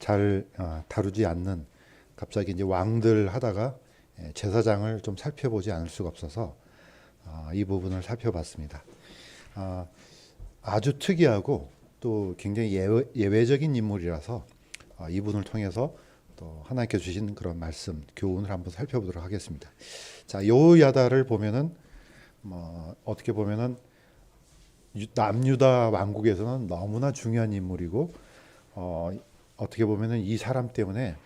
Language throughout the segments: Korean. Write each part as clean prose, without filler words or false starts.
잘 다루지 않는 갑자기 이제 왕들 하다가 제사장을 좀 살펴보지 않을 수가 없어서 이 부분을 살펴봤습니다. 아, 아주 특이하고 또 굉장히 예외적인 인물이라서 이분을 통해서 또 하나님께 주신 그런 말씀, 교훈을 한번 살펴보도록 하겠습니다. 자, 여호야다를 보면은 어떻게 보면은 남유다 왕국에서는 너무나 중요한 인물이고 어떻게 보면은 이 사람 때문에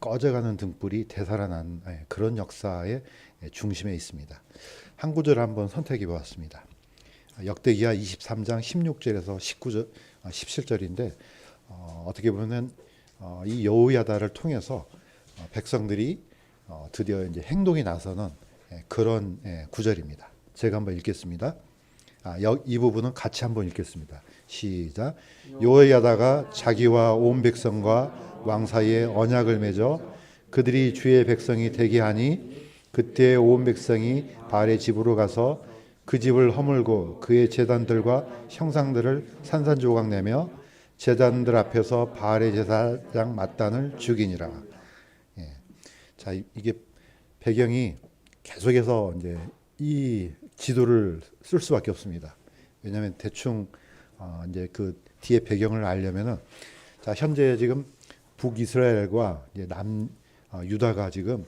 꺼져가는 등불이 되살아난 그런 역사의 중심에 있습니다. 한 구절 한번 선택해 보았습니다. 역대기하 23장 16절에서 19절, 17절인데 어떻게 보면 이 여호야다를 통해서 백성들이 드디어 이제 행동에 나서는 그런 구절입니다. 제가 한번 읽겠습니다. 이 부분은 같이 한번 읽겠습니다. 시작. 여호야다가 자기와 온 백성과 왕 사이에 언약을 맺어 그들이 주의 백성이 되게 하니 그때 온 백성이 바알의 집으로 가서 그 집을 허물고 그의 제단들과 형상들을 산산조각 내며 제단들 앞에서 바알의 제사장 mat단을 죽이니라. 예. 자, 이게 배경이 계속해서 이제 이 지도를 쓸 수밖에 없습니다. 왜냐하면 대충 이제 그 뒤에 배경을 알려면은 자, 현재 지금 북이스라엘과 이제 남 유다가 지금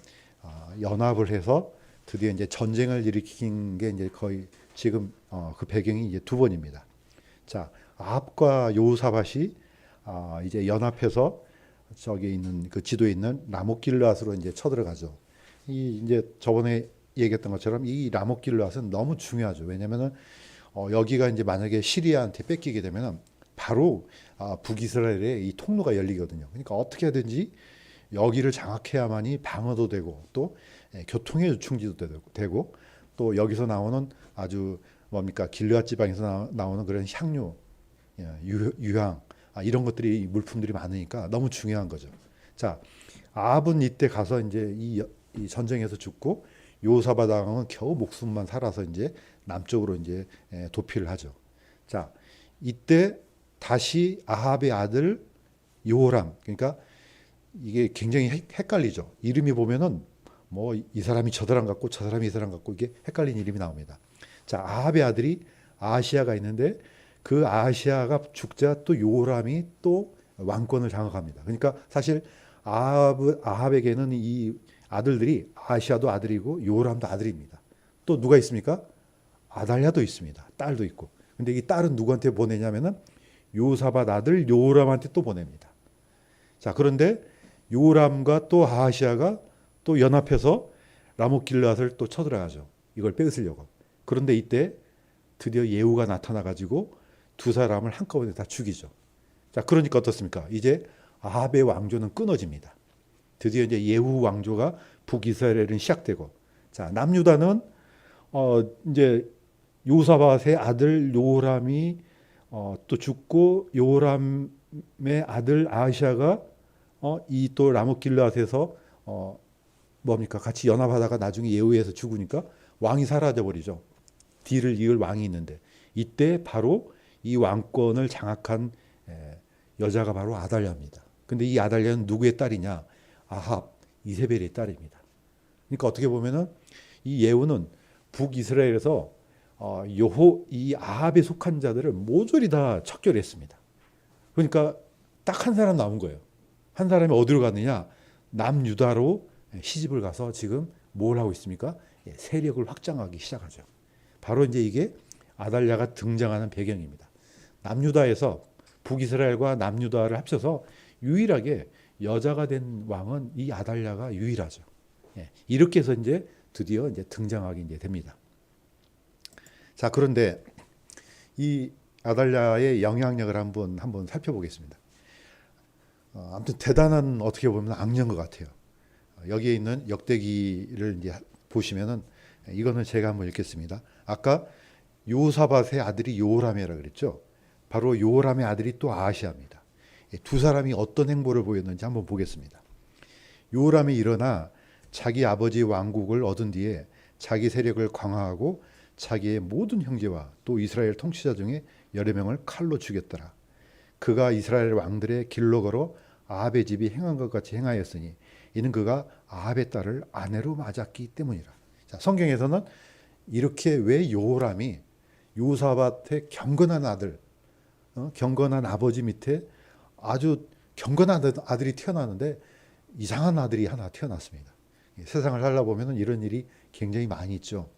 연합을 해서 드디어 이제 전쟁을 일으킨 게 이제 거의 지금 그 배경이 이제 두 번입니다. 자, 아합과 여호사밧이 이제 연합해서 저기 있는 그 지도에 있는 라못길르앗으로 이제 쳐들어가죠. 이 이제 저번에 얘기했던 것처럼 이 라못길르앗은 너무 중요하죠. 왜냐면은 여기가 이제 만약에 시리아한테 뺏기게 되면은 바로 북이스라엘의 이 통로가 열리거든요. 그러니까 어떻게 하든지 여기를 장악해야만이 방어도 되고 또 교통의 요충지도 되고 또 여기서 나오는 아주 뭡니까 길르앗 지방에서 나오는 그런 향료, 유향 이런 것들이 물품들이 많으니까 너무 중요한 거죠. 자, 아합은 이때 가서 이제 이 전쟁에서 죽고 요사밧 왕은 겨우 목숨만 살아서 이제 남쪽으로 이제 도피를 하죠. 자, 이때 다시 아합의 아들 요람, 그러니까 이게 굉장히 헷갈리죠. 이름이 보면은 뭐 이 사람이 저 사람 같고 저 사람이 이 사람 같고 이게 헷갈리는 이름이 나옵니다. 자, 아합의 아들이 아하시아가 있는데 그 아하시아가 죽자 또 요람이 또 왕권을 장악합니다. 그러니까 사실 아합에게는 이 아들들이 아하시아도 아들이고 요람도 아들입니다. 또 누가 있습니까? 아달랴도 있습니다. 딸도 있고. 근데 이 딸은 누구한테 보내냐면은 요사밧 아들 요람한테 또 보냅니다. 자, 그런데 요람과 또 아하시아가 또 연합해서 라못길르앗을 또 쳐들어가죠. 이걸 뺏으려고. 그런데 이때 드디어 예후가 나타나 가지고 두 사람을 한꺼번에 다 죽이죠. 자, 그러니까 어떻습니까? 이제 아합의 왕조는 끊어집니다. 드디어 이제 예후 왕조가 북이스라엘은 시작되고, 자, 남유다는 이제 요사밧의 아들 요람이 또 죽고 요람의 아들 아하시아가 이 또 라못길르앗에서 뭡니까 같이 연합하다가 나중에 예후에서 죽으니까 왕이 사라져 버리죠. 뒤를 이을 왕이 있는데 이때 바로 이 왕권을 장악한 여자가 바로 아달랴입니다. 근데 이 아달랴는 누구의 딸이냐? 아합 이세벨의 딸입니다. 그러니까 어떻게 보면은 이 예후는 북이스라엘에서 이 아합에 속한 자들을 모조리 다 척결했습니다. 그러니까 딱 한 사람 남은 거예요. 한 사람이 어디로 갔느냐? 남유다로 시집을 가서 지금 뭘 하고 있습니까? 세력을 확장하기 시작하죠. 바로 이제 이게 아달랴가 등장하는 배경입니다. 남유다에서 북이스라엘과 남유다를 합쳐서 유일하게 여자가 된 왕은 이 아달랴가 유일하죠. 이렇게 해서 이제 드디어 이제 등장하게 이제 됩니다. 자, 그런데 이 아달랴의 영향력을 한번 살펴보겠습니다. 아무튼 대단한 어떻게 보면 악령 것 같아요. 여기에 있는 역대기를 이제 보시면은 이거는 제가 한번 읽겠습니다. 아까 요사밧의 아들이 요람이라 그랬죠. 바로 요람의 아들이 또 아하시아입니다. 두 사람이 어떤 행보를 보였는지 한번 보겠습니다. 요람이 일어나 자기 아버지 왕국을 얻은 뒤에 자기 세력을 강화하고 자기의 모든 형제와 또 이스라엘 통치자 중에 여러 명을 칼로 죽였더라. 그가 이스라엘 왕들의 길로 걸어 아합의 집이 행한 것 같이 행하였으니 이는 그가 아합의 딸을 아내로 맞았기 때문이라. 자, 성경에서는 이렇게 왜 요람이 요사밧의 경건한 아들, 경건한 아버지 밑에 아주 경건한 아들이 태어나는데 이상한 아들이 하나 태어났습니다. 세상을 살아보면 이런 일이 굉장히 많이 있죠.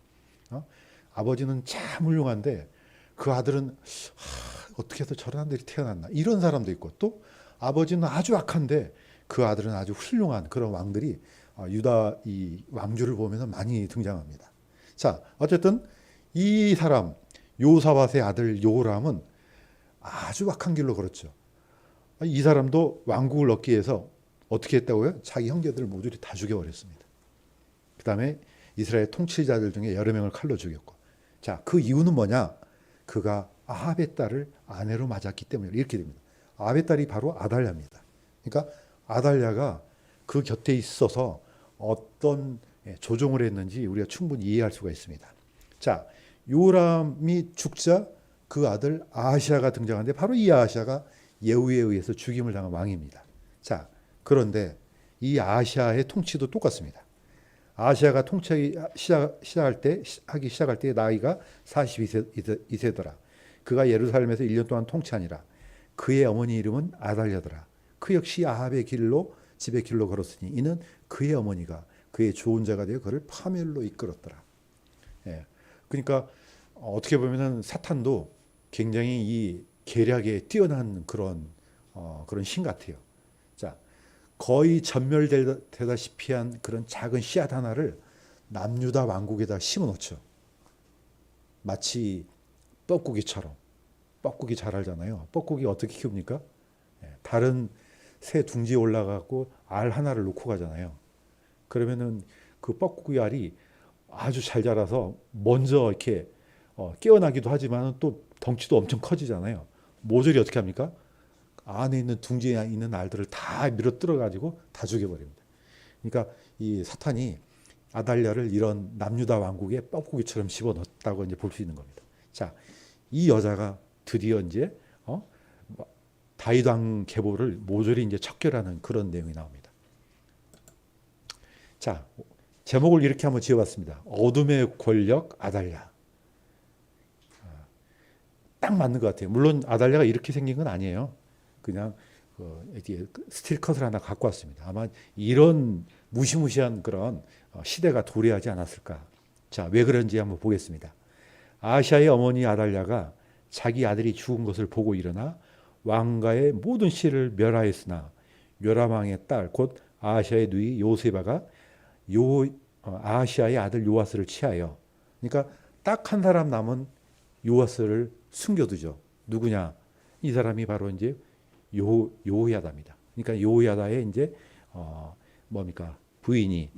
아버지는 참 훌륭한데 그 아들은 어떻게 해서 저런 아들이 태어났나, 이런 사람도 있고, 또 아버지는 아주 악한데 그 아들은 아주 훌륭한 그런 왕들이 유다 이 왕조를 보면 많이 등장합니다. 자, 어쨌든 이 사람 요사밧의 아들 요람은 아주 악한 길로 걸었죠. 이 사람도 왕국을 얻기 위해서 어떻게 했다고요? 자기 형제들을 모조리 다 죽여버렸습니다. 그 다음에 이스라엘 통치자들 중에 여러 명을 칼로 죽였고, 자, 그 이유는 뭐냐? 그가 아합의 딸을 아내로 맞았기 때문에 이렇게 됩니다. 아합의 딸이 바로 아달랴입니다. 그러니까 아달랴가 그 곁에 있어서 어떤 조종을 했는지 우리가 충분히 이해할 수가 있습니다. 자, 요람이 죽자 그 아들 아하시아가 등장하는데 바로 이 아하시아가 예후에 의해서 죽임을 당한 왕입니다. 자, 그런데 이 아하시아의 통치도 똑같습니다. 아하시아가 통치하기 시작할 때 나이가 42세더라. 그가 예루살렘에서 1년 동안 통치하니라. 그의 어머니 이름은 아달랴더라. 그 역시 아합의 길로 집의 길로 걸었으니 이는 그의 어머니가 그의 좋은 자가 되어 그를 파멸로 이끌었더라. 예. 그러니까 어떻게 보면은 사탄도 굉장히 이 계략에 뛰어난 그런 신 같아요. 자, 거의 전멸되다시피 한 그런 작은 씨앗 하나를 남유다 왕국에다 심어놓죠. 마치 뻐꾸기처럼. 뻐꾸기 잘 알잖아요. 뻐꾸기 어떻게 키웁니까? 다른 새 둥지에 올라가고 알 하나를 놓고 가잖아요. 그러면은 그 뻐꾸기 알이 아주 잘 자라서 먼저 이렇게 깨어나기도 하지만 또 덩치도 엄청 커지잖아요. 모조리 어떻게 합니까? 안에 있는 둥지에 있는 알들을 다 밀어뜯어 가지고 다 죽여버립니다. 그러니까 이 사탄이 아달랴를 이런 남유다 왕국에 뻐꾸기처럼 집어넣었다고 이제 볼 수 있는 겁니다. 자, 이 여자가 드디어 이제 다윗 왕 계보를 모조리 이제 척결하는 그런 내용이 나옵니다. 자, 제목을 이렇게 한번 지어봤습니다. 어둠의 권력 아달랴. 딱 맞는 것 같아요. 물론 아달랴가 이렇게 생긴 건 아니에요. 그냥 스틸 컷을 하나 갖고 왔습니다. 아마 이런 무시무시한 그런 시대가 도래하지 않았을까. 자, 왜 그런지 한번 보겠습니다. 아시아의 어머니 아달랴가 자기 아들이 죽은 것을 보고 일어나 왕가의 모든 씨를 멸하였으나 요람왕의 딸 곧 아하시아의 누이 요세바가 아하시아의 아들 요아스를 취하여, 그러니까 딱 한 사람 남은 요아스를 숨겨두죠. 누구냐? 이 사람이 바로 이제 요호야다입니다. 그러니까 요호야다의 이제 뭡니까? 부인이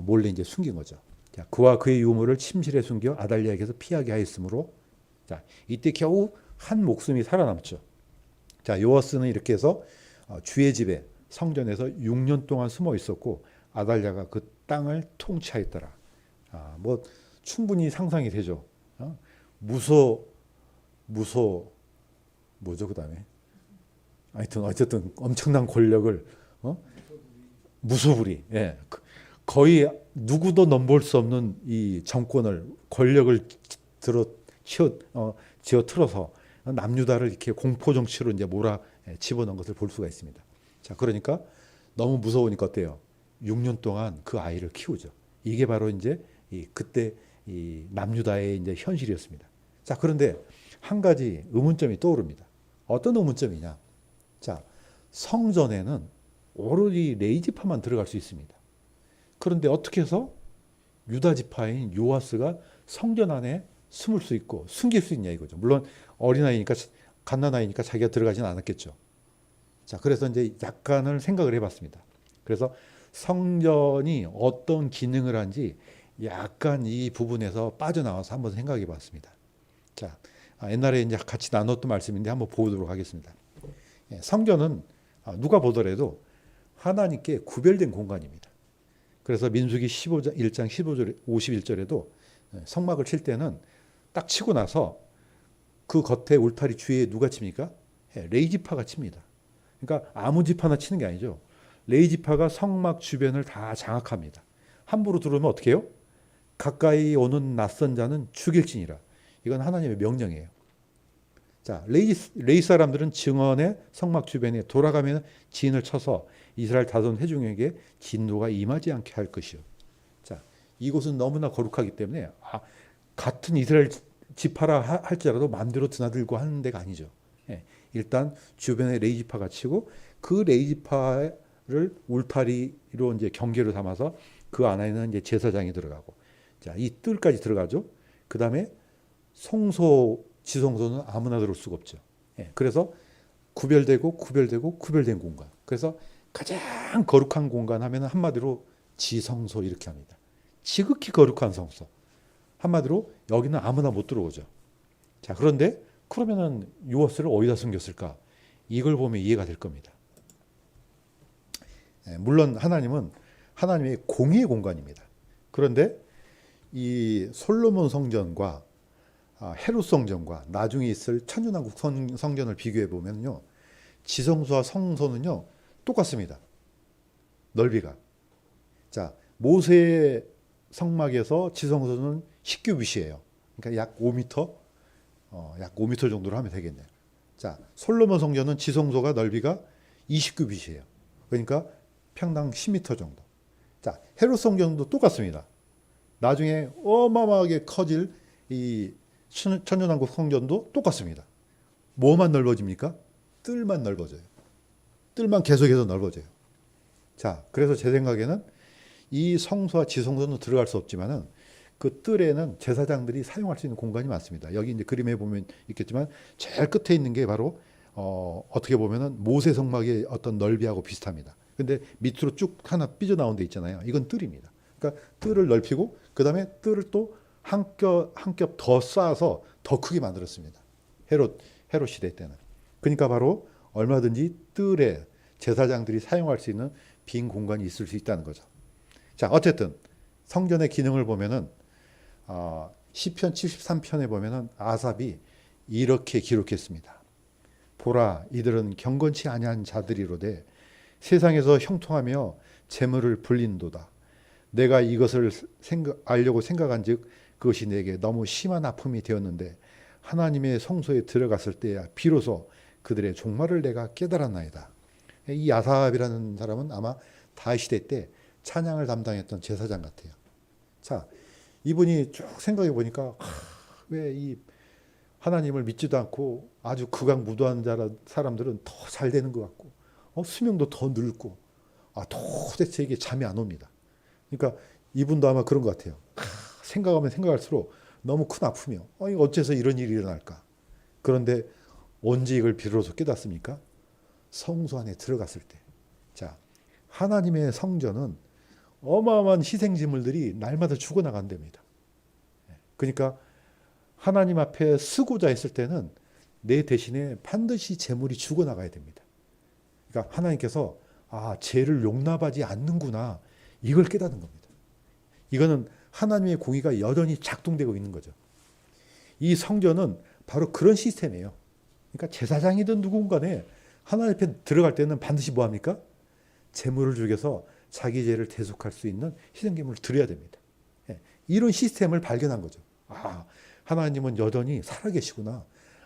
몰래 이제 숨긴 거죠. 자, 그와 그의 유모를 침실에 숨겨 아달랴에게서 피하게 하였으므로, 자, 이때 겨우 한 목숨이 살아남죠. 자, 요아스는 이렇게 해서 주의 집에 성전에서 6년 동안 숨어 있었고 아달랴가 그 땅을 통치하였더라. 뭐 충분히 상상이 되죠. 뭐죠 그다음에? 하여튼 어쨌든 엄청난 권력을 무소불위, 예, 거의 누구도 넘볼 수 없는 이 정권을, 권력을 지어 틀어서 남유다를 이렇게 공포 정치로 이제 집어넣은 것을 볼 수가 있습니다. 자, 그러니까 너무 무서우니까 어때요? 6년 동안 그 아이를 키우죠. 이게 바로 이제 그때 이 남유다의 이제 현실이었습니다. 자, 그런데 한 가지 의문점이 떠오릅니다. 어떤 의문점이냐? 자, 성전에는 오로지 레위 지파만 들어갈 수 있습니다. 그런데 어떻게 해서 유다 지파인 요아스가 성전 안에 숨을 수 있고 숨길 수 있냐 이거죠. 물론 어린아이니까, 갓난아이니까 자기가 들어가진 않았겠죠. 자, 그래서 이제 약간을 생각을 해봤습니다. 그래서 성전이 어떤 기능을 한지 약간 이 부분에서 빠져나와서 한번 생각해 봤습니다. 자, 옛날에 이제 같이 나눴던 말씀인데 한번 보도록 하겠습니다. 성전은 누가 보더라도 하나님께 구별된 공간입니다. 그래서 민수기 1장 51절에도 성막을 칠 때는 딱 치고 나서 그 겉에 울타리 주위에 누가 칩니까? 레위 지파가 칩니다. 그러니까 아무 집 하나 치는 게 아니죠. 레이지파가 성막 주변을 다 장악합니다. 함부로 들어오면 어떻게 해요? 가까이 오는 낯선 자는 죽일지니라. 이건 하나님의 명령이에요. 자, 레이 사람들은 증언의 성막 주변에 돌아가면 진을 쳐서 이스라엘 다손 회중에게 진노가 임하지 않게 할 것이요. 자, 이곳은 너무나 거룩하기 때문에 같은 이스라엘 지파라 할지라도 마음대로 드나들고 하는 데가 아니죠. 예, 일단 주변에 레이지파가 치고 그 레이지파를 울타리로 이제 경계로 삼아서 그 안에는 이제 제사장이 들어가고, 자, 이 뜰까지 들어가죠. 그 다음에 지성소는 아무나 들어올 수가 없죠. 예, 그래서 구별된 공간. 그래서 가장 거룩한 공간 하면 한마디로 지성소 이렇게 합니다. 지극히 거룩한 성소. 한마디로 여기는 아무나 못 들어오죠. 자, 그런데 그러면은 요옷을 어디다 숨겼을까? 이걸 보면 이해가 될 겁니다. 예, 물론 하나님은 하나님의 공의의 공간입니다. 그런데 이 솔로몬 성전과 헤롯 성전과 나중에 있을 천년왕국 성전을 비교해 보면요, 지성소와 성소는요 똑같습니다. 넓이가. 자, 모세의 성막에서 지성소는 10규빗이에요. 그러니까 약 5m, 약 5m 정도로 하면 되겠네요. 자, 솔로몬 성전은 지성소가 넓이가 20규빗이에요. 그러니까 평당 10m 정도. 자, 헤롯 성전도 똑같습니다. 나중에 어마어마하게 커질 이 천년왕국 성전도 똑같습니다. 뭐만 넓어집니까? 뜰만 넓어져요. 뜰만 계속해서 넓어져요. 자, 그래서 제 생각에는 이 성소와 지성소는 들어갈 수 없지만은 그 뜰에는 제사장들이 사용할 수 있는 공간이 많습니다. 여기 이제 그림에 보면 있겠지만 제일 끝에 있는 게 바로 어떻게 보면은 모세 성막의 어떤 넓이하고 비슷합니다. 근데 밑으로 쭉 하나 삐져나온 데 있잖아요. 이건 뜰입니다. 그러니까 뜰을 넓히고 그 다음에 뜰을 또 한 겹 더 쌓아서 더 크게 만들었습니다. 헤롯 시대 때는. 그러니까 바로 얼마든지 뜰에 제사장들이 사용할 수 있는 빈 공간이 있을 수 있다는 거죠. 자, 어쨌든 성전의 기능을 보면은 시편 73편에 보면은 아삽이 이렇게 기록했습니다. 보라, 이들은 경건치 아니한 자들이로되 세상에서 형통하며 재물을 불린도다. 내가 이것을 알려고 생각한즉 그것이 내게 너무 심한 아픔이 되었는데 하나님의 성소에 들어갔을 때야 비로소 그들의 종말을 내가 깨달았나이다. 이 아삽이라는 사람은 아마 다윗 시대 때 찬양을 담당했던 제사장 같아요. 자, 이분이 쭉 생각해 보니까 왜 이 하나님을 믿지도 않고 아주 극악무도한 사람들은 더 잘 되는 것 같고 수명도 더 늙고 도대체 이게 잠이 안 옵니다. 그러니까 이분도 아마 그런 것 같아요. 생각하면 생각할수록 너무 큰 아픔이요. 어째서 이런 일이 일어날까? 그런데 언제 이걸 비로소 깨닫습니까? 성소 안에 들어갔을 때. 자, 하나님의 성전은 어마어마한 희생제물들이 날마다 죽어나간답니다. 그러니까 하나님 앞에 쓰고자 했을 때는 내 대신에 반드시 제물이 죽어나가야 됩니다. 그러니까 하나님께서 죄를 용납하지 않는구나, 이걸 깨닫는 겁니다. 이거는 하나님의 공의가 여전히 작동되고 있는 거죠. 이 성전은 바로 그런 시스템이에요. 그러니까 제사장이든 누군가에 하나님 앞에 들어갈 때는 반드시 뭐 합니까? 제물을 죽여서 자기 죄를 대속할 수 있는 희생제물을 드려야 됩니다. 이런 시스템을 발견한 거죠. 하나님은 여전히 살아계시구나.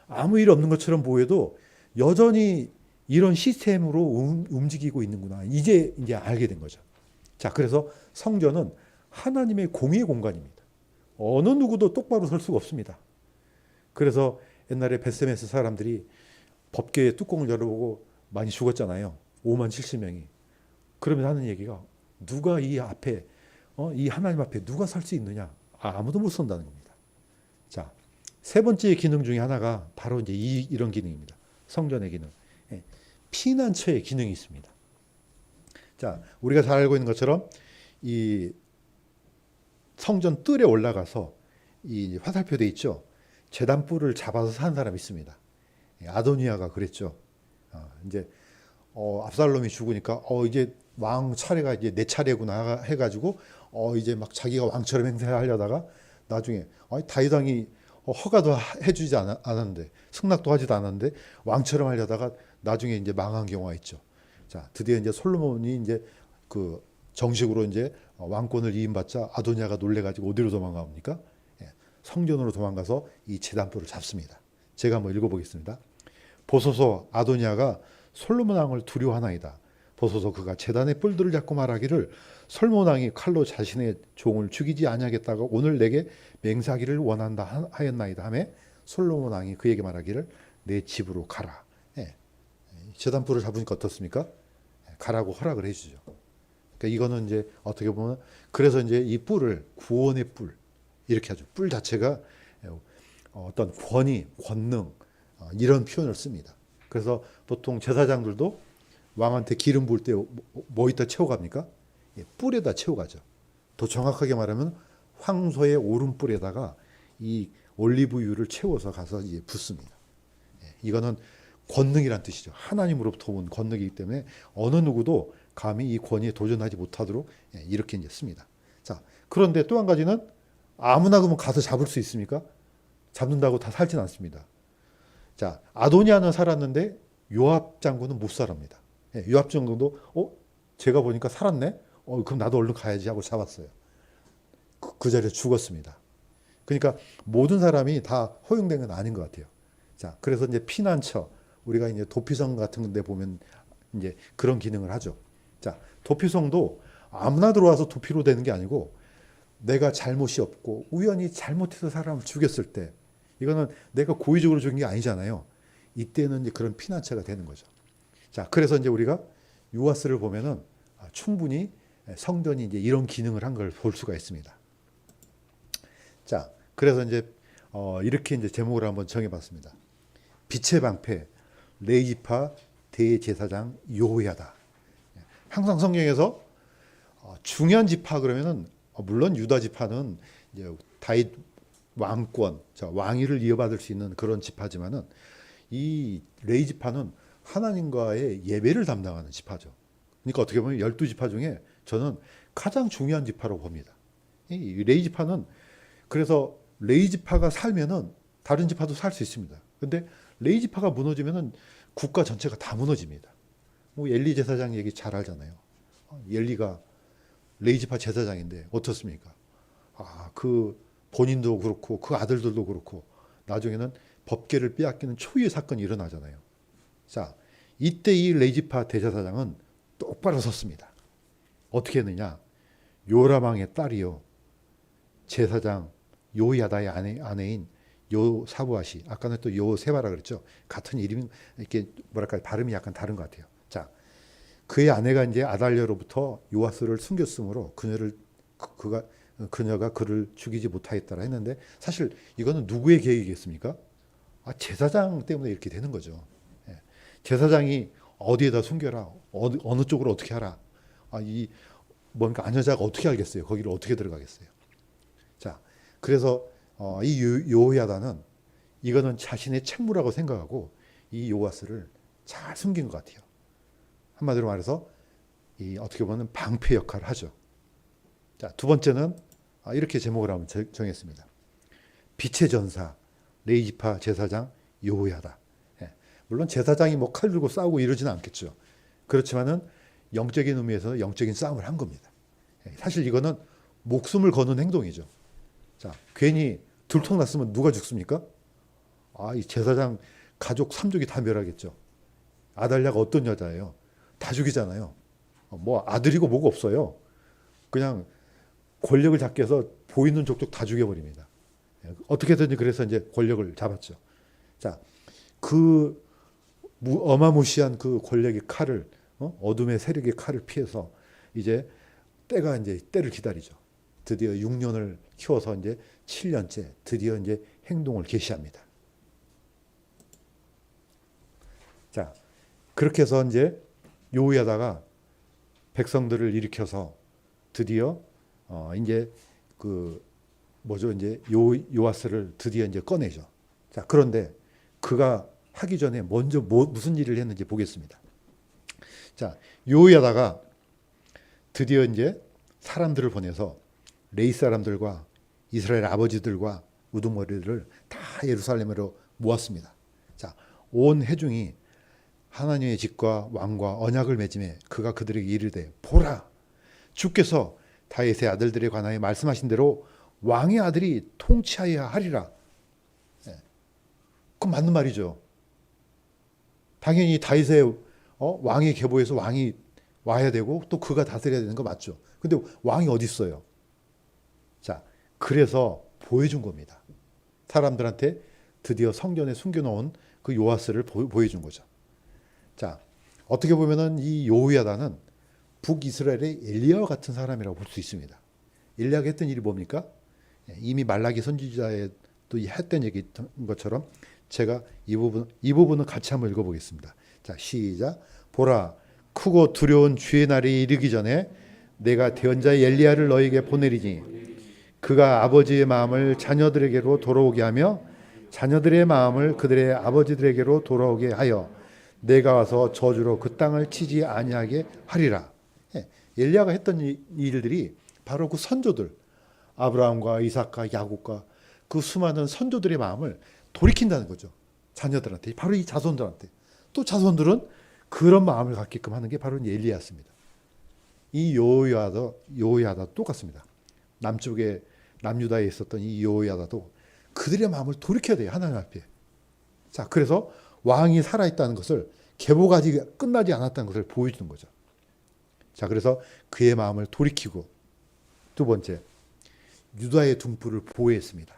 아무 일 없는 것처럼 보여도 여전히 이런 시스템으로 움직이고 있는구나. 이제 알게 된 거죠. 자, 그래서 성전은 하나님의 공의의 공간입니다. 어느 누구도 똑바로 설 수가 없습니다. 그래서 옛날에 베스메스 사람들이 법궤의 뚜껑을 열어보고 많이 죽었잖아요. 5만 70명이. 그러면 하는 얘기가 누가 이 앞에 이 하나님 앞에 누가 설 수 있느냐? 아무도 못 선다는 겁니다. 자, 세 번째 기능 중에 하나가 바로 이제 이런 기능입니다. 성전의 기능. 피난처의 기능이 있습니다. 자, 우리가 잘 알고 있는 것처럼 이 성전 뜰에 올라가서 이 화살표돼 있죠. 제단불을 잡아서 사는 사람이 있습니다. 아도니아가 그랬죠. 이제 압살롬이 죽으니까 이제 왕 차례가 이제 내 차례구나 해가지고 이제 막 자기가 왕처럼 행세하려다가 나중에 다윗 왕이 허가도 해주지 않았는데 승낙도 하지도 않았는데 왕처럼 하려다가 나중에 이제 망한 경우가 있죠. 자, 드디어 이제 솔로몬이 이제 그 정식으로 이제 왕권을 이임받자 아도니아가 놀래가지고 어디로 도망갑니까? 예, 성전으로 도망가서 이 제단불을 잡습니다. 제가 한번 읽어보겠습니다. 보소서 아도니아가 솔로몬 왕을 두려워하나이다. 보소서 그가 제단의 뿔들을 잡고 말하기를 솔로몬 왕이 칼로 자신의 종을 죽이지 아니하겠다고 오늘 내게 맹세하기를 원한다 하였나이다 하며 솔로몬 왕이 그에게 말하기를 내 집으로 가라. 예, 제단불을 잡으니까 어떻습니까? 가라고 허락을 해주죠. 그러니까 이거는 이제 어떻게 보면 그래서 이제 이 뿔을 구원의 뿔 이렇게 하죠. 뿔 자체가 어떤 권위, 권능 이런 표현을 씁니다. 그래서 보통 제사장들도 왕한테 기름 부을 때 뭐 이따 채워갑니까? 예, 뿔에다 채워가죠. 더 정확하게 말하면 황소의 오른뿔에다가 이 올리브유를 채워서 가서 이제 붓습니다. 예, 이거는 권능이란 뜻이죠. 하나님으로부터 온 권능이기 때문에 어느 누구도 감히 이 권위에 도전하지 못하도록 이렇게 이제 씁니다. 자, 그런데 또 한 가지는 아무나 그러면 가서 잡을 수 있습니까? 잡는다고 다 살진 않습니다. 자, 아도니아는 살았는데 요압 장군은 못 살았습니다. 예, 요압 장군도 제가 보니까 살았네. 그럼 나도 얼른 가야지 하고 잡았어요. 그 자리에서 죽었습니다. 그러니까 모든 사람이 다 허용된 건 아닌 것 같아요. 자, 그래서 이제 피난처 우리가 이제 도피성 같은 데 보면 이제 그런 기능을 하죠. 자, 도피성도 아무나 들어와서 도피로 되는 게 아니고 내가 잘못이 없고 우연히 잘못해서 사람을 죽였을 때 이거는 내가 고의적으로 죽인 게 아니잖아요. 이때는 이제 그런 피난처가 되는 거죠. 자, 그래서 이제 우리가 요아스를 보면은 충분히 성전이 이제 이런 기능을 한 걸 볼 수가 있습니다. 자, 그래서 이제 이렇게 이제 제목을 한번 정해봤습니다. 빛의 방패, 레이지파 대제사장 요호야다. 항상 성경에서 중요한 지파 그러면은 물론 유다 지파는 이제 다윗 왕권, 왕위를 이어받을 수 있는 그런 지파지만은 이 레위 지파는 하나님과의 예배를 담당하는 지파죠. 그러니까 어떻게 보면 12지파 중에 저는 가장 중요한 지파로 봅니다. 이 레위 지파는 그래서 레위 지파가 살면은 다른 지파도 살 수 있습니다. 근데 레위 지파가 무너지면은 국가 전체가 다 무너집니다. 뭐 엘리 제사장 얘기 잘 알잖아요. 엘리가 레위 지파 제사장인데 어떻습니까? 그 본인도 그렇고 그 아들들도 그렇고 나중에는 법궤를 빼앗기는 초유의 사건이 일어나잖아요. 자, 이때 이 레위 지파 대제사장은 똑바로 섰습니다. 어떻게 했느냐? 요람 왕의 딸이요, 제사장 요야다의 아내인 요사부아시, 아까는 또 요세바라 그랬죠. 같은 이름이 이렇게 뭐랄까 발음이 약간 다른 것 같아요. 자, 그의 아내가 이제 아달랴로부터 요아스를 숨겼으므로 그녀가 그를 죽이지 못하였다라 했는데 사실 이거는 누구의 계획이겠습니까? 제사장 때문에 이렇게 되는 거죠. 예. 제사장이 어디에다 숨겨라, 어느 쪽으로 어떻게 하라. 이 뭔가 아녀자가 어떻게 알겠어요? 거기를 어떻게 들어가겠어요? 자, 그래서 이 요호야다는 이거는 자신의 책무라고 생각하고 이 요아스를 잘 숨긴 것 같아요. 한마디로 말해서 이 어떻게 보면 방패 역할을 하죠. 자, 두 번째는 이렇게 제목을 한번 정했습니다. 빛의 전사 레이지파 제사장 요호야다. 예. 물론 제사장이 뭐 칼 들고 싸우고 이러지는 않겠죠. 그렇지만은 영적인 의미에서 영적인 싸움을 한 겁니다. 예. 사실 이거는 목숨을 거는 행동이죠. 자, 괜히 들통났으면 누가 죽습니까? 이 제사장 가족 3족이 다 멸하겠죠. 아달랴가 어떤 여자예요? 다 죽이잖아요. 뭐 아들이고 뭐고 없어요. 그냥 권력을 잡게 해서 보이는 족족 다 죽여버립니다. 어떻게든지 그래서 이제 권력을 잡았죠. 자, 그 어마무시한 그 권력의 칼을 어둠의 세력의 칼을 피해서 이제 때를 기다리죠. 드디어 6년을 키워서 이제 7년째 드디어 이제 행동을 개시합니다. 자, 그렇게 해서 이제 요호야다가 백성들을 일으켜서 드디어 이제 이제 요아스를 드디어 이제 꺼내죠. 자, 그런데 그가 하기 전에 먼저 무슨 일을 했는지 보겠습니다. 자, 요호야다가 드디어 이제 사람들을 보내서 레위 사람들과 이스라엘 아버지들과 우두머리들을 다 예루살렘으로 모았습니다. 자, 온 회중이 하나님의 집과 왕과 언약을 맺음에 그가 그들에게 이르되 보라 주께서 다윗의 아들들에 관하여 말씀하신 대로 왕의 아들이 통치하여야 하리라. 그건 맞는 말이죠. 당연히 다윗의 왕의 계보에서 왕이 와야 되고 또 그가 다스려야 되는 거 맞죠. 근데 왕이 어디 있어요? 자, 그래서 보여준 겁니다. 사람들한테 드디어 성전에 숨겨놓은 그 요아스를 보여준 거죠. 자, 어떻게 보면은 이 여호야다는 북이스라엘의 엘리야와 같은 사람이라고 볼 수 있습니다. 엘리야가 했던 일이 뭡니까? 이미 말라기 선지자에 또 했던 얘기 것처럼 제가 이 부분은 같이 한번 읽어보겠습니다. 자, 시작. 보라, 크고 두려운 주의 날이 이르기 전에 내가 대언자의 엘리야를 너에게 보내리니 그가 아버지의 마음을 자녀들에게로 돌아오게 하며 자녀들의 마음을 그들의 아버지들에게로 돌아오게 하여 내가 와서 저주로 그 땅을 치지 아니하게 하리라. 엘리야가 했던 일들이 바로 그 선조들 아브라함과 이삭과 야곱과 그 수많은 선조들의 마음을 돌이킨다는 거죠. 자녀들한테, 바로 이 자손들한테. 또 자손들은 그런 마음을 갖게끔 하는 게 바로 엘리야였습니다. 이 여호야다 똑같습니다. 남쪽에 남유다에 있었던 이 여호야다도 그들의 마음을 돌이켜야 돼요. 하나님 앞에. 자, 그래서 왕이 살아있다는 것을, 계보가 아직 끝나지 않았다는 것을 보여주는 거죠. 자, 그래서 그의 마음을 돌이키고, 두 번째, 유다의 등불을 보호했습니다.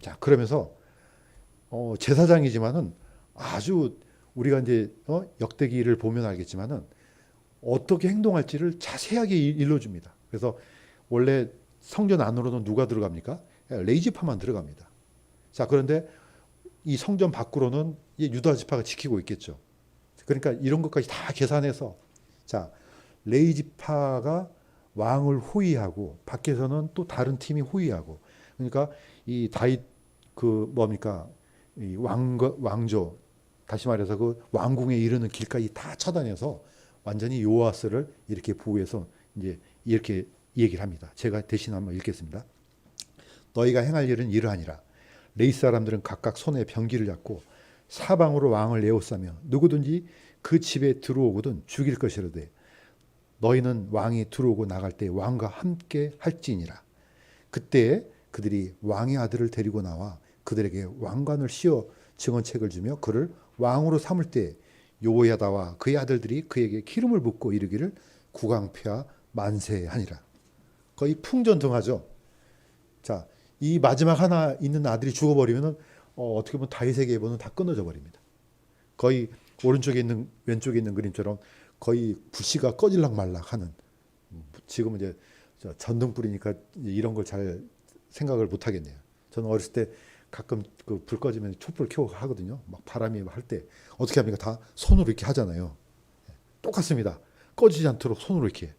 자, 그러면서 제사장이지만은 아주 우리가 이제 역대기를 보면 알겠지만은 어떻게 행동할지를 자세하게 일러줍니다. 그래서 원래 성전 안으로는 누가 들어갑니까? 레위지파만 들어갑니다. 자, 그런데 이 성전 밖으로는 유다 지파가 지키고 있겠죠. 그러니까 이런 것까지 다 계산해서, 자, 레위지파가 왕을 호위하고 밖에서는 또 다른 팀이 호위하고, 그러니까 이 다윗 그 뭡니까, 이 왕조, 다시 말해서 그 왕궁에 이르는 길까지 다 차단해서 완전히 요아스를 이렇게 보호해서 이제 이렇게 얘기를 합니다. 제가 대신 한번 읽겠습니다. 너희가 행할 일은 이러하니라. 레위 사람들은 각각 손에 병기를 잡고 사방으로 왕을 에워싸며 누구든지 그 집에 들어오거든 죽일 것이로되 너희는 왕이 들어오고 나갈 때 왕과 함께 할지니라. 그때 그들이 왕의 아들을 데리고 나와 그들에게 왕관을 씌워 증언책을 주며 그를 왕으로 삼을 때 요호야다와 그의 아들들이 그에게 기름을 붓고 이르기를 국왕폐하 만세하니라. 거의 풍전등하죠. 자, 이 마지막 하나 있는 아들이 죽어버리면 어떻게 보면 다윗의 계보는 다 끊어져 버립니다. 거의 오른쪽에 있는 왼쪽에 있는 그림처럼 거의 불씨가 꺼질락 말락 하는, 지금은 이제 전등불이니까 이런 걸 잘 생각을 못 하겠네요. 저는 어렸을 때 가끔 그 불 꺼지면 촛불 켜고 하거든요. 막 바람이 할 때 어떻게 합니까? 다 손으로 이렇게 하잖아요. 똑같습니다. 꺼지지 않도록 손으로 이렇게.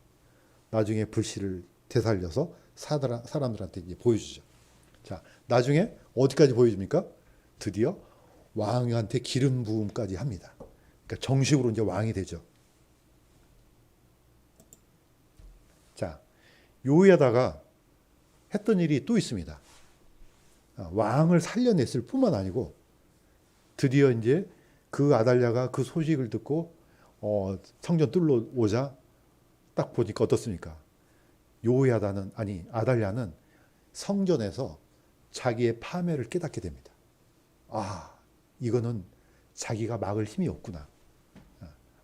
나중에 불씨를 되살려서 사람들한테 이제 보여주죠. 자, 나중에 어디까지 보여줍니까? 드디어 왕한테 기름 부음까지 합니다. 그러니까 정식으로 이제 왕이 되죠. 자, 요야다가 했던 일이 또 있습니다. 왕을 살려냈을 뿐만 아니고 드디어 이제 그 아달랴가 그 소식을 듣고 성전 뚫러 오자 딱 보니까 어떻습니까? 아달랴는 성전에서 자기의 파멸을 깨닫게 됩니다. 아, 이거는 자기가 막을 힘이 없구나.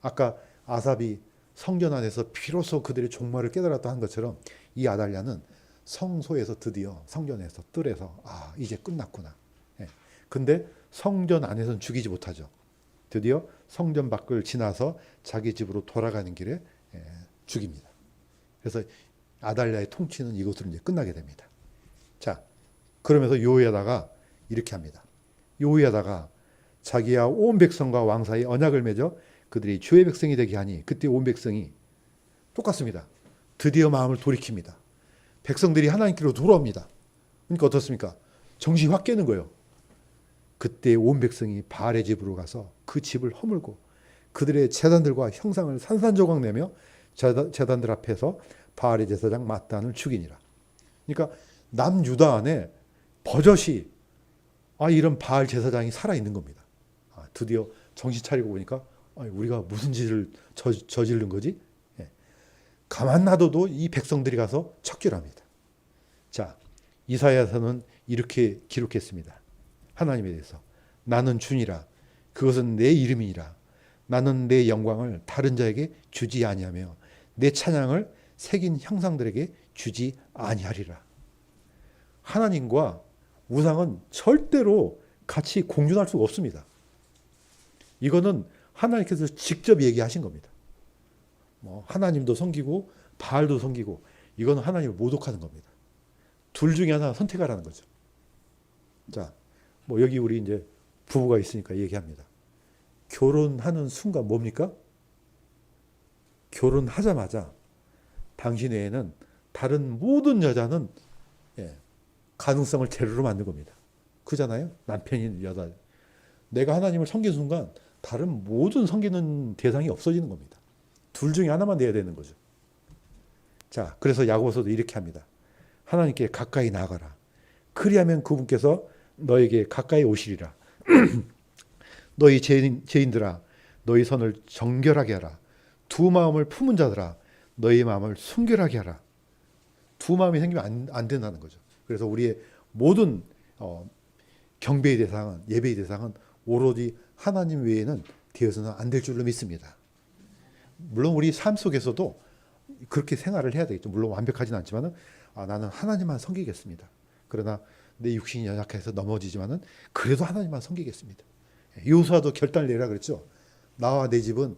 아까 아삽이 성전 안에서 비로소 그들의 종말을 깨달았다 한 것처럼 이 아달랴는 성소에서 드디어 성전에서 뜰에서 이제 끝났구나. 근데 성전 안에서는 죽이지 못하죠. 드디어 성전 밖을 지나서 자기 집으로 돌아가는 길에 죽입니다. 그래서 아달랴의 통치는 이것으로 이제 끝나게 됩니다. 자, 그러면서 요호야다가 이렇게 합니다. 요호야다가 자기와 온 백성과 왕 사이 언약을 맺어 그들이 주의 백성이 되게 하니 그때 온 백성이 똑같습니다. 드디어 마음을 돌이킵니다. 백성들이 하나님께로 돌아옵니다. 그러니까 어떻습니까? 정신이 확 깨는 거예요. 그때 온 백성이 바알의 집으로 가서 그 집을 허물고 그들의 제단들과 형상을 산산조각 내며 제단들 앞에서 바알의 제사장 mat단을 죽이니라. 그러니까 남유다 안에 버젓이 이런 바알 제사장이 살아있는 겁니다. 드디어 정신 차리고 보니까 아니, 우리가 무슨 짓을 저지른 거지? 예. 가만 놔둬도 이 백성들이 가서 척결합니다. 자, 이사야서는 이렇게 기록했습니다. 하나님에 대해서 나는 주니라 그것은 내 이름이니라 나는 내 영광을 다른 자에게 주지 아니하며 내 찬양을 새긴 형상들에게 주지 아니하리라. 하나님과 우상은 절대로 같이 공존할 수가 없습니다. 이거는 하나님께서 직접 얘기하신 겁니다. 뭐 하나님도 섬기고 바알도 섬기고 이거는 하나님을 모독하는 겁니다. 둘 중에 하나 선택하라는 거죠. 자, 뭐 여기 우리 이제 부부가 있으니까 얘기합니다. 결혼하는 순간 뭡니까? 결혼하자마자 당신 외에는 다른 모든 여자는 가능성을 제로로 만든 겁니다. 그잖아요? 남편인 여자. 내가 하나님을 섬기는 순간 다른 모든 섬기는 대상이 없어지는 겁니다. 둘 중에 하나만 돼야 되는 거죠. 자, 그래서 야고보서도 이렇게 합니다. 하나님께 가까이 나아가라. 그리하면 그분께서 너에게 가까이 오시리라. 너희 죄인들아 너희 선을 정결하게 하라. 두 마음을 품은 자들아 너희 마음을 순결하게 하라. 두 마음이 생기면 안 된다는 거죠. 그래서 우리의 모든 경배의 대상은 예배의 대상은 오로지 하나님 외에는 되어서는 안 될 줄로 믿습니다. 물론 우리 삶 속에서도 그렇게 생활을 해야 되겠죠. 물론 완벽하지는 않지만은 나는 하나님만 섬기겠습니다. 그러나 내 육신이 연약해서 넘어지지만은 그래도 하나님만 섬기겠습니다. 요수아도 결단을 내라 그랬죠. 나와 내 집은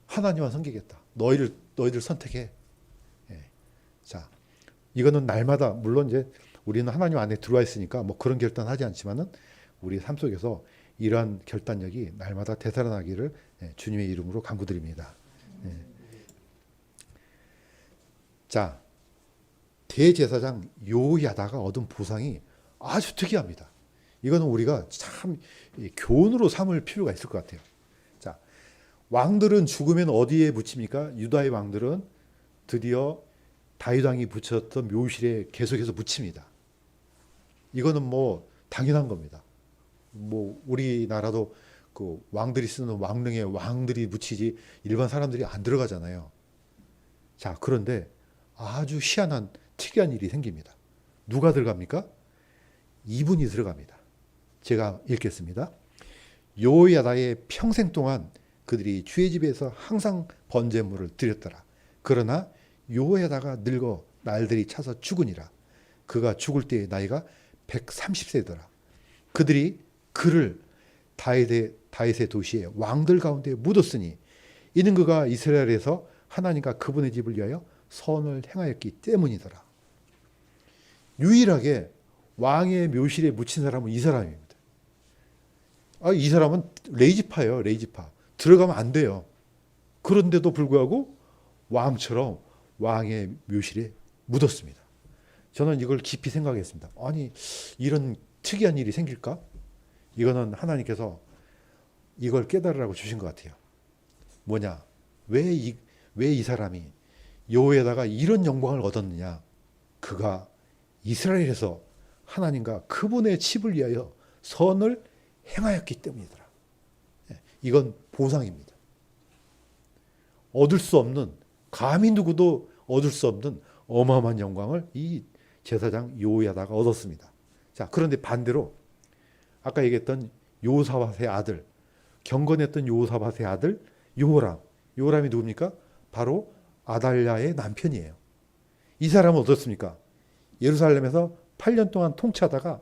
하나님만 섬기겠다. 너희들 선택해. 자, 이거는 날마다 물론 이제 우리는 하나님 안에 들어와 있으니까 뭐 그런 결단하지 않지만은 우리 삶 속에서 이러한 결단력이 날마다 되살아나기를 주님의 이름으로 간구드립니다. 자, 대제사장 요야다가 얻은 보상이 아주 특이합니다. 이거는 우리가 참 교훈으로 삼을 필요가 있을 것 같아요. 자, 왕들은 죽으면 어디에 묻힙니까? 유다의 왕들은 드디어 다윗 왕이 붙였던 묘실에 계속해서 묻힙니다. 이거는 뭐 당연한 겁니다. 뭐 우리나라도 그 왕들이 쓰는 왕릉에 왕들이 묻히지 일반 사람들이 안 들어가잖아요. 자, 그런데 아주 희한한 특이한 일이 생깁니다. 누가 들어갑니까? 이분이 들어갑니다. 제가 읽겠습니다. 요야다의 평생 동안 그들이 주의 집에서 항상 번제물을 드렸더라. 그러나 요야다가 늙어 날들이 차서 죽으니라. 그가 죽을 때의 나이가 130세더라. 그들이 그를 다윗의 도시에 왕들 가운데 묻었으니 이는 그가 이스라엘에서 하나님과 그분의 집을 위하여 선을 행하였기 때문이더라. 유일하게 왕의 묘실에 묻힌 사람은 이 사람입니다. 이 사람은 레이지파예요. 레이지파. 들어가면 안 돼요. 그런데도 불구하고 왕처럼 왕의 묘실에 묻었습니다. 저는 이걸 깊이 생각했습니다. 아니, 이런 특이한 일이 생길까? 이거는 하나님께서 이걸 깨달으라고 주신 것 같아요. 뭐냐? 왜 이 사람이 여호와에다가 이런 영광을 얻었느냐? 그가 이스라엘에서 하나님과 그분의 집을 위하여 선을 행하였기 때문이더라. 이건 보상입니다. 얻을 수 없는, 감히 누구도 얻을 수 없는 어마어마한 영광을 이 제사장 여호야다가 얻었습니다. 자, 그런데 반대로 아까 얘기했던 요사밧의 아들, 경건했던 요사밧의 아들 요호람. 요호람이 누굽니까? 바로 아달랴의 남편이에요. 이 사람은 어떻습니까? 예루살렘에서 8년 동안 통치하다가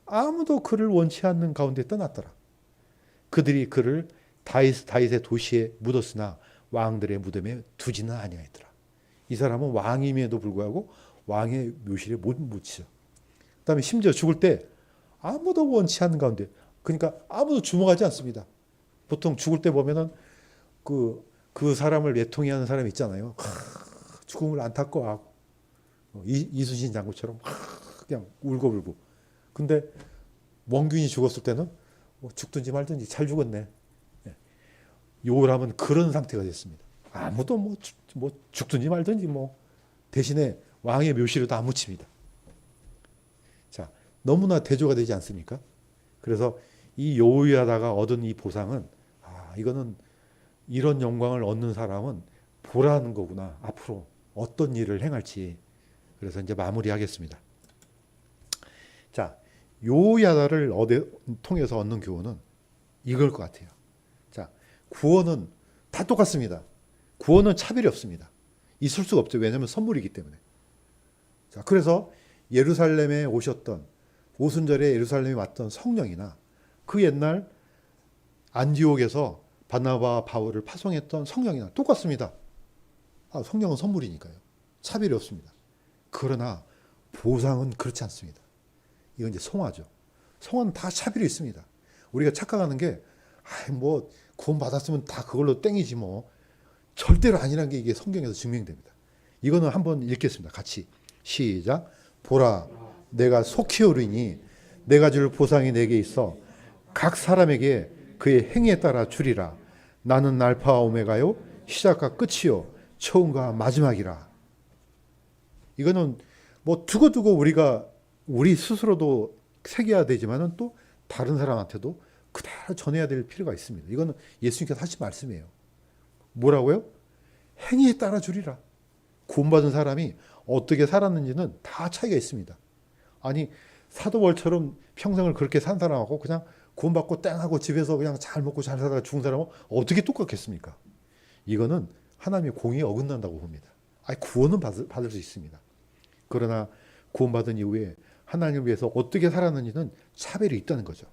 아무도 그를 원치 않는 가운데 떠났더라. 그들이 그를 다윗의 도시에 묻었으나 왕들의 무덤에 두지는 아니하였더라. 이 사람은 왕임에도 불구하고 왕의 묘실에 못 묻히죠. 그다음에 심지어 죽을 때 아무도 원치 않는 가운데, 그러니까 아무도 주목하지 않습니다. 보통 죽을 때 보면은 그 사람을 외통해하는 사람이 있잖아요. 죽음을 안타까워하고 이순신 장군처럼 그냥 울고불고. 근데 원균이 죽었을 때는 죽든지 말든지 잘 죽었네. 요람은 그런 상태가 됐습니다. 아무도 뭐 죽든지 말든지 대신에 왕의 묘실에도 안 묻힙니다. 자, 너무나 대조가 되지 않습니까? 그래서 이 여호야다가 얻은 이 보상은 이거는 이런 영광을 얻는 사람은 보라는 거구나. 앞으로 어떤 일을 행할지. 그래서 이제 마무리하겠습니다. 자, 요야다를 통해서 얻는 교훈은 이걸 것 같아요. 자, 구원은 다 똑같습니다. 구원은 차별이 없습니다. 있을 수가 없죠. 왜냐하면 선물이기 때문에. 자, 그래서 예루살렘에 오셨던 오순절에 예루살렘에 왔던 성령이나 그 옛날 안디옥에서 바나바와 바울을 파송했던 성령이나 똑같습니다. 성령은 선물이니까요. 차별이 없습니다. 그러나 보상은 그렇지 않습니다. 이건 이제 성화죠. 성화는 다 차별이 있습니다. 우리가 착각하는 게 뭐 구원 받았으면 다 그걸로 땡이지 뭐. 절대로 아니라는 게 이게 성경에서 증명됩니다. 이거는 한번 읽겠습니다. 같이 시작. 보라, 내가 속히 오르니 내가 줄 보상이 내게 있어 각 사람에게 그의 행위에 따라 주리라. 나는 알파와 오메가요 시작과 끝이요 처음과 마지막이라. 이거는 뭐 두고두고 우리 스스로도 새겨야 되지만은 또 다른 사람한테도 그대로 전해야 될 필요가 있습니다. 이거는 예수님께서 하신 말씀이에요. 뭐라고요? 행위에 따라 주리라. 구원받은 사람이 어떻게 살았는지는 다 차이가 있습니다. 아니 사도 바울처럼 평생을 그렇게 산 사람하고 그냥 구원받고 땡하고 집에서 그냥 잘 먹고 잘 살다가 죽은 사람은 어떻게 똑같겠습니까? 이거는 하나님의 공의에 어긋난다고 봅니다. 구원은 받을 수 있습니다. 그러나 구원받은 이후에 하나님을 위해서 어떻게 살았는지는 차별이 있다는 거죠.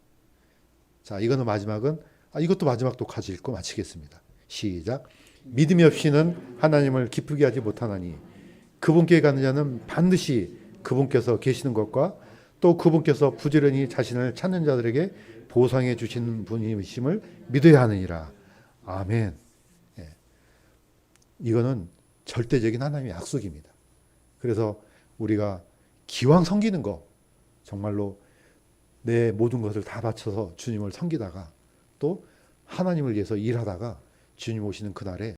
자, 이거는 마지막은 이것도 마지막도 같이 읽고 마치겠습니다. 시작. 믿음이 없이는 하나님을 기쁘게 하지 못하나니 그분께 가는 자는 반드시 그분께서 계시는 것과 또 그분께서 부지런히 자신을 찾는 자들에게 보상해 주시는 분이심을 믿어야 하느니라. 아멘. 예. 이거는 절대적인 하나님의 약속입니다. 그래서 우리가 기왕 섬기는 거 정말로 내 모든 것을 다 바쳐서 주님을 섬기다가 또 하나님을 위해서 일하다가 주님 오시는 그날에